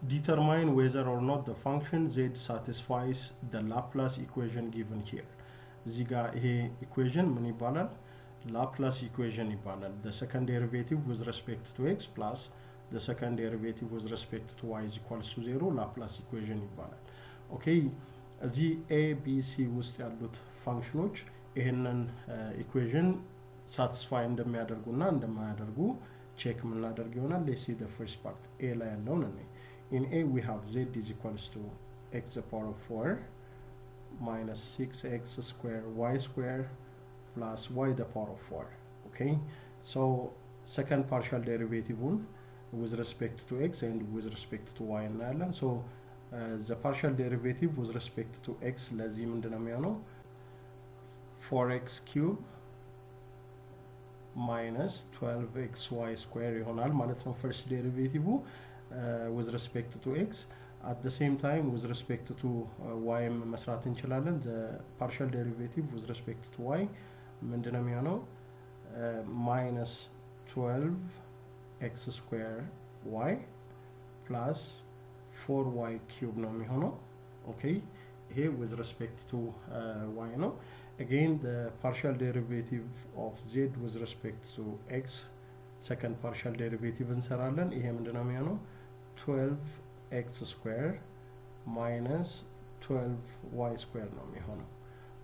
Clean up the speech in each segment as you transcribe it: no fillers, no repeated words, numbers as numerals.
determine whether or not the function z satisfies the Laplace equation given here. እዚህ ጋር ይሄ equation ምን ይባላል? Laplace equation ይባላል. The second derivative with respect to x plus the second derivative with respect to y is equals to 0 Laplace equation ይባላል. Okay, እዚህ a b c ውስጥ ያሉት ፋንክሽኖች ይሄንን equation satisfy እንደሚያደርጉና እንደማያደርጉ ቼክ የምናደርግ ይሆናል. Let's see the first part. a ላይ ያለውን እኔ in a we have z is equals to x to the power of 4 minus 6x square y square plus y to the power of 4. Okay, so second partial derivative one with respect to x and with respect to y እናያለን. So the partial derivative with respect to x ለዚህ ምንድነው የሚሆነው? 4x cube minus 12xy square ይሆናል ማለት ነው first derivative with respect to x. At the same time with respect to y መስራት እንችላለን. The partial derivative with respect to y ምንድነው የሚሆነው? minus 12x square y plus 4y cube ነው የሚሆነው. Okay, here with respect to y ነው. Again the partial derivative of z with respect to x second partial derivative እንሰራለን. ይሄ ምንድነው የሚሆነው? 12x square minus 12y square ነው የሚሆነው.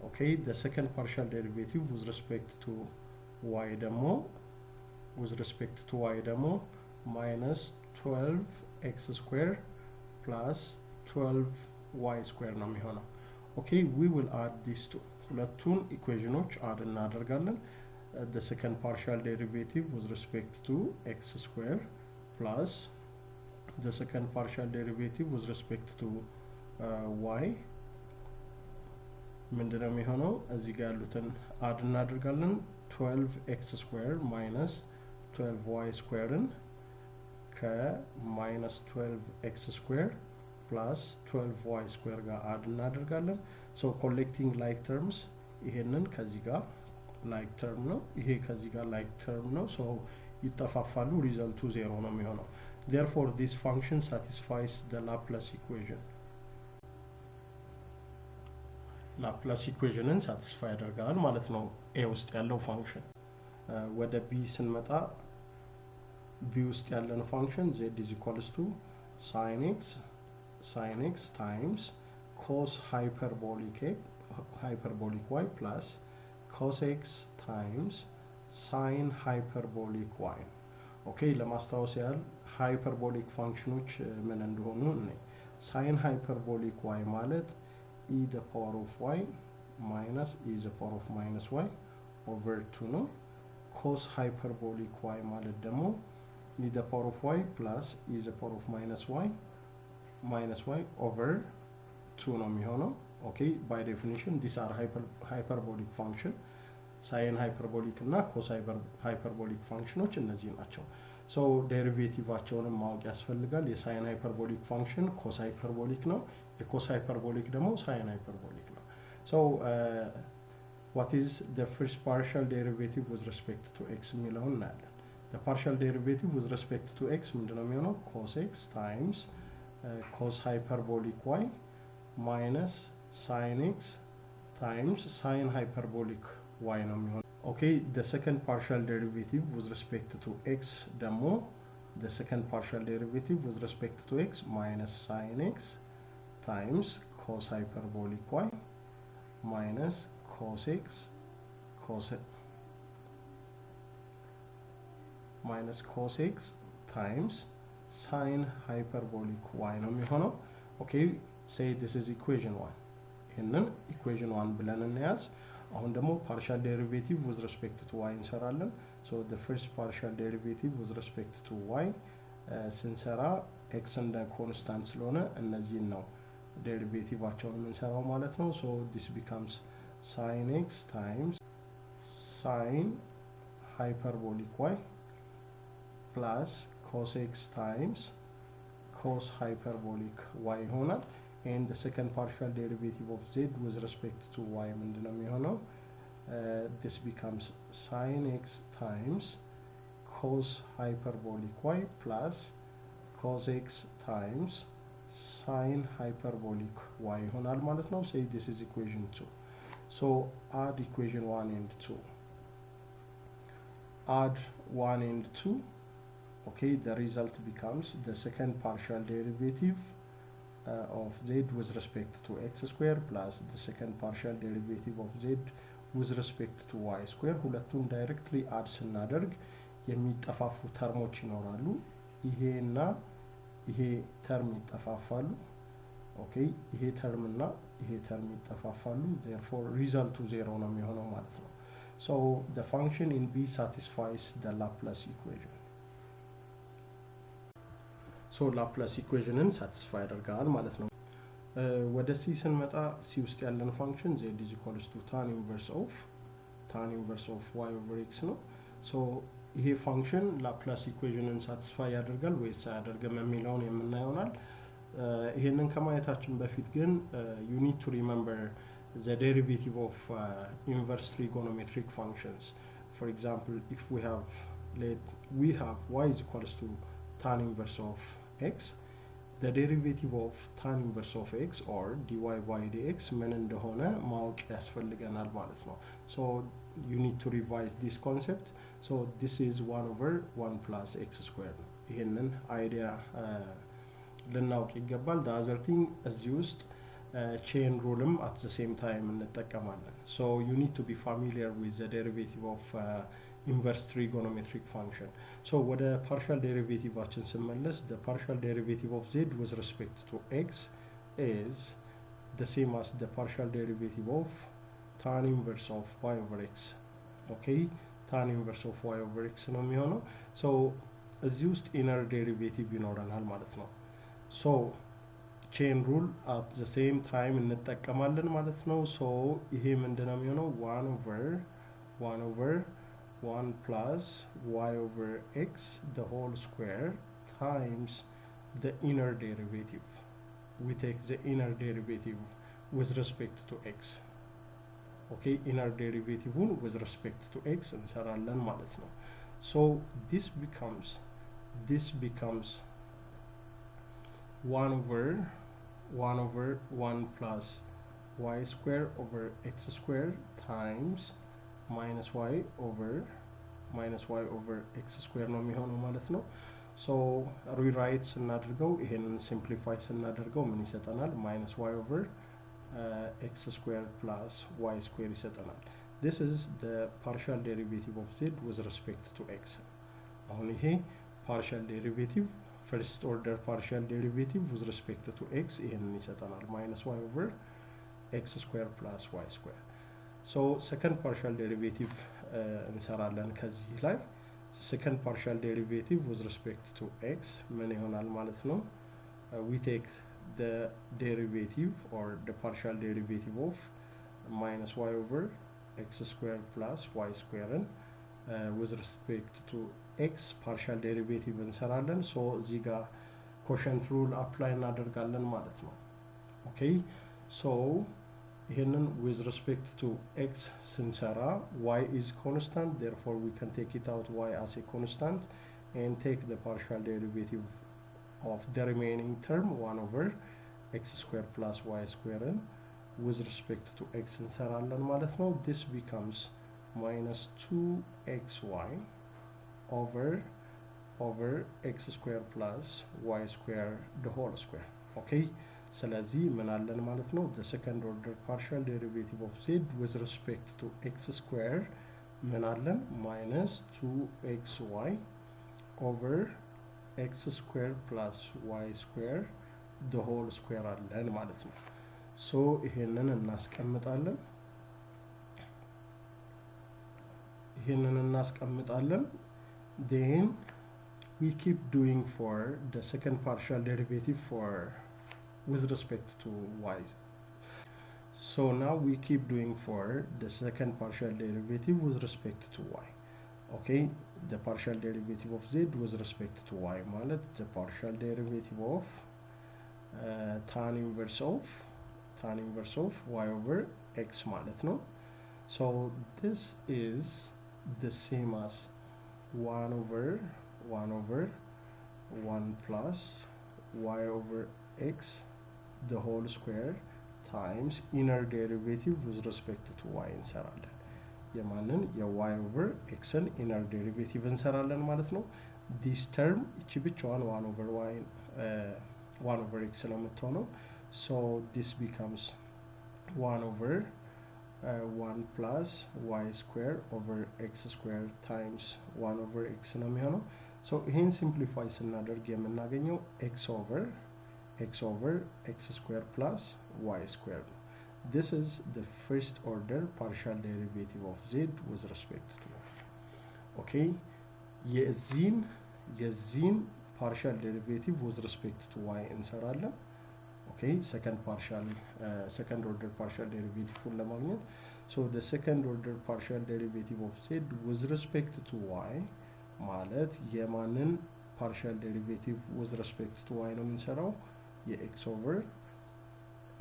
Okay, the second partial derivative with respect to y ደግሞ with respect to y ደግሞ minus 12x square plus 12y square ነው የሚሆነው. Okay, we will add these two. ሁለቱን ኢኩዌሽኖች አድ እናደርጋለን. The second partial derivative with respect to x square plus the second partial derivative with respect to y ምንድነው የሚሆነው? እዚህ ጋር ያሉትን አድ እናደርጋለን. 12x square minus 12y squareን ከ-minus 12x square plus 12y square ጋር አድ እናደርጋለን. So collecting like terms ይሄንን ከዚህ ጋር like term ነው፣ ይሄ ከዚህ ጋር like term ነው. So ይጠፋፋሉ፣ ሪዛልቱ 0 ነው የሚሆነው. Therefore this function satisfies the Laplace equation. Laplace equationን satisfy ያደርጋል ማለት ነው a ውስጥ ያለው function. ወደ b ስንመጣ b ውስጥ ያለን function z is equals to sin x times cos hyperbolic y plus cos x times sin hyperbolic y. Okay, ለማስታወስ ያህል ሃይፐርቦሊክ ፋንክሽኖች ምን እንደሆኑ እንይ። sin hyperbolic y ማለት e the power of y minus e the power of minus y over 2 ነው. cos hyperbolic y ማለት ደግሞ e the power of y plus e the power of minus y over 2 ነው የሚሆነው. Okay, by definition these are hyperbolic function. sin hyperbolic እና cos hyperbolic functionዎች እነዚህ ናቸው. So ዴሪቬቲቫቸውንም ማወቅ ያስፈልጋል. የsin hyperbolic function cos hyperbolic ነው፣ የcos hyperbolic ደግሞ sin hyperbolic ነው. So what is the first partial derivative with respect to x የሚለውን እናያለን. The partial derivative with respect to x ምንድነው የሚሆነው? cos x times cos hyperbolic y minus sin x times sin hyperbolic y ነው የሚሆነው. Okay, the second partial derivative with respect to x ደግሞ the second partial derivative with respect to x minus sin x times cos hyperbolic y minus cos x minus cos x times sin hyperbolic y ነው የሚሆነው. Okay, say this is equation 1. ይሄንን equation 1 ብለን እንያዝ. አሁን ደግሞ partial derivative with respect to y እንሰራለን. So the first partial derivative with respect to y ስንሰራ x እንደ constant ስለሆነ እነዚህን ነው ዴሪቬቲቫቸውን እንሰራው ማለት ነው. So this becomes sin x times sin hyperbolic y plus cos x times cos hyperbolic y ይሆናል. And the second partial derivative of z with respect to y ምንድነው የሚሆነው? This becomes sin x times cos hyperbolic y plus cos x times sine hyperbolic y ይሆናል ማለት ነው። say this is equation 2. So add equation 1 and 2. Add 1 and 2. Okay, the result becomes the second partial derivative of z with respect to x square plus the second partial derivative of z with respect to y square. ሁለቱን ዳይሬክትሊ አድ ስናደርግ የሚጠፋፉ ተርሞች ይኖራሉ። ይሄና ይሄ ተርም ይጠፋፋሉ። ኦኬ፣ ይሄ ተርም እና ይሄ ተርም ይጠፋፋሉ። therefore ሪዛልቱ ዜሮ ነው የሚሆነው ማለት ነው። so the function in b satisfies the Laplace equation. so Laplace equationን satisfy ያደርጋል ማለት ነው። ወደ c ስንመጣ c ውስጥ ያለን ፋንክሽን z is equals to tan inverse of y over x ነው። so ይሄ ፋንክሽን ላፕላስ ኢኩዌሽንን ሳቲስፋይ ያደርጋል ወይስ አያደርግም የሚለውን የምናየውናል። ይሄንን ከማየታችን በፊት ግን you need to remember the derivative of inverse trigonometric functions. For example, if we have y is equals to tan inverse of x, the derivative of tan inverse of x or dy by dx ምን እንደሆነ ማወቅ ያስፈልገናል ማለት ነው። so you need to revise this concept. so this is 1 over 1 plus x squared. ይሄንን አይዲያ ልናውቅ ይገባል። the other thing እዚህ ውስጥ chain rule at the same time እንጠቀማለን። so you need to be familiar with the derivative of inverse trigonometric function. so ወደ partial derivativeአችን ስንመለስ the partial derivative of z with respect to x is the same as the partial derivative of tan inverse of y over x. okay, tan inverse of y over x ነው የሚሆነው። so እዚህ ውስጥ inner derivative ይኖረናል ማለት ነው። so chain rule at the same time እንጠቀማለን ማለት ነው። so ይሄ ምንድነው የሚሆነው 1 over 1 plus y over x the whole square times the inner derivative. we take the inner derivative with respect to x. okay, inner derivative with respect to x እንሰራለን ማለት ነው። so this becomes 1 over 1 plus y square over x square times minus y over x square ነው የሚሆነው ማለት ነው። so rewrite ስናደርገው ይሄንን simplify ስናደርገው ምን ይሰጠናል? minus y over x square plus y square ይሰጠናል። this is the partial derivative of z with respect to x. አሁን ይሄ partial derivative first order partial derivative with respect to x ይሄንን ይሰጠናል minus y over x square plus y square. so second partial derivative እንሰራለን ከዚህ ላይ second partial derivative with respect to x ምን ይሆናል ማለት ነው? we take the derivative or the partial derivative of minus y over x square plus y square with respect to x partial derivative እንሰራለን። so እዚህ ጋር quotient rule apply እናደርጋለን ማለት ነው። okay, so ይሄንን with respect to x ስንሰራ y is constant, therefore we can take it out y as a constant and take the partial derivative of the remaining term 1 over x square plus y square with respect to x እንሰራለን ማለት ነው። this becomes minus 2xy over x square plus y square the whole square. okay, ስለዚህ ምን አለን ማለት ነው? the second order partial derivative of z with respect to x square ምን አለን? minus 2xy over x square plus y square the whole square አለን ማለት ነው። so ይሄንን እናስቀምጣለን then we keep doing for the second partial derivative with respect to y. so now we keep doing for the second partial derivative with respect to y. okay, the partial derivative of z with respect to y ማለት the partial derivative of tan inverse of y over x ማለት ነው። so this is the same as 1 over 1 plus y over x the whole square times inner derivative with respect to y እንሰራለን። የማንን የy over xን inner derivative እንሰራለን ማለት ነው። this term እቺ ብቻዋን 1 over y 1 over x ነው የምትሆነው። so this becomes 1 over 1 plus y square over x square times 1 over x ነው የሚሆነው። so ይሄን simplify ስናደርግ የምናገኘው x over x square plus y square. This is the first order partial derivative of z with respect to okay የዚህን partial derivative with respect to y እንሰራለን። okay second order partial derivative ለማግኘት so the second order partial derivative of z with respect to y ማለት የማንን partial derivative with respect to y ነው የምንሰራው የx over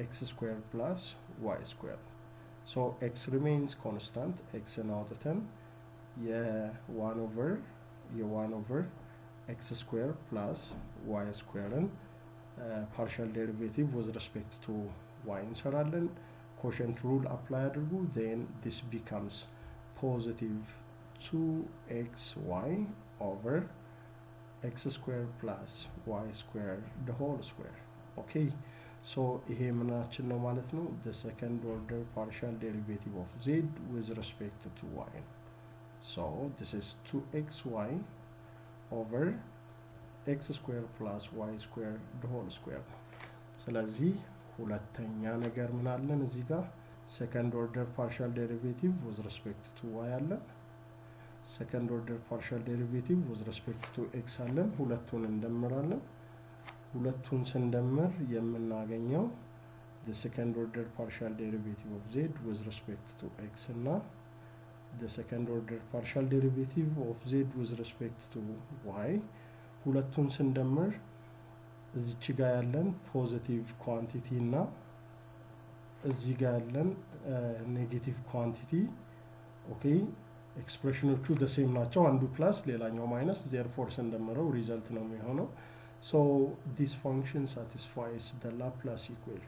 x square plus y square. so x remains constant, x አውጥተን የ1 over x square plus y square partial derivative with respect to y እንሰራለን። quotient rule apply አድርጉ then this becomes positive 2xy over x square plus y square the whole square. okay so ይሄ ምናችን ነው ማለት ነው the second order partial derivative of z with respect to y. so this is 2xy over x square plus y square the whole square. ስለዚህ ሁለተኛ ነገር ምን አለን እዚህ ጋር second order partial derivative with respect to y አለን። second order partial derivative with respect to x አለን። ሁለቱን እንደምራለን። ሁለቱን ስንደምር የምናገኘው the second order partial derivative of z with respect to x እና the second order partial derivative of z with respect to y ሁለቱን ስንደምር እዚች ጋር ያለን ፖዚቲቭ ኳንቲቲ እና እዚህ ጋር ያለን ኔጌቲቭ ኳንቲቲ ኦኬ ኤክስፕሬሽኖቹ the same ናቸው። አንዱ ፕላስ ሌላኛው ማይነስ therefore ስንደምረው ሪዛልት ነው የሚሆነው. so this function satisfies the Laplace equation.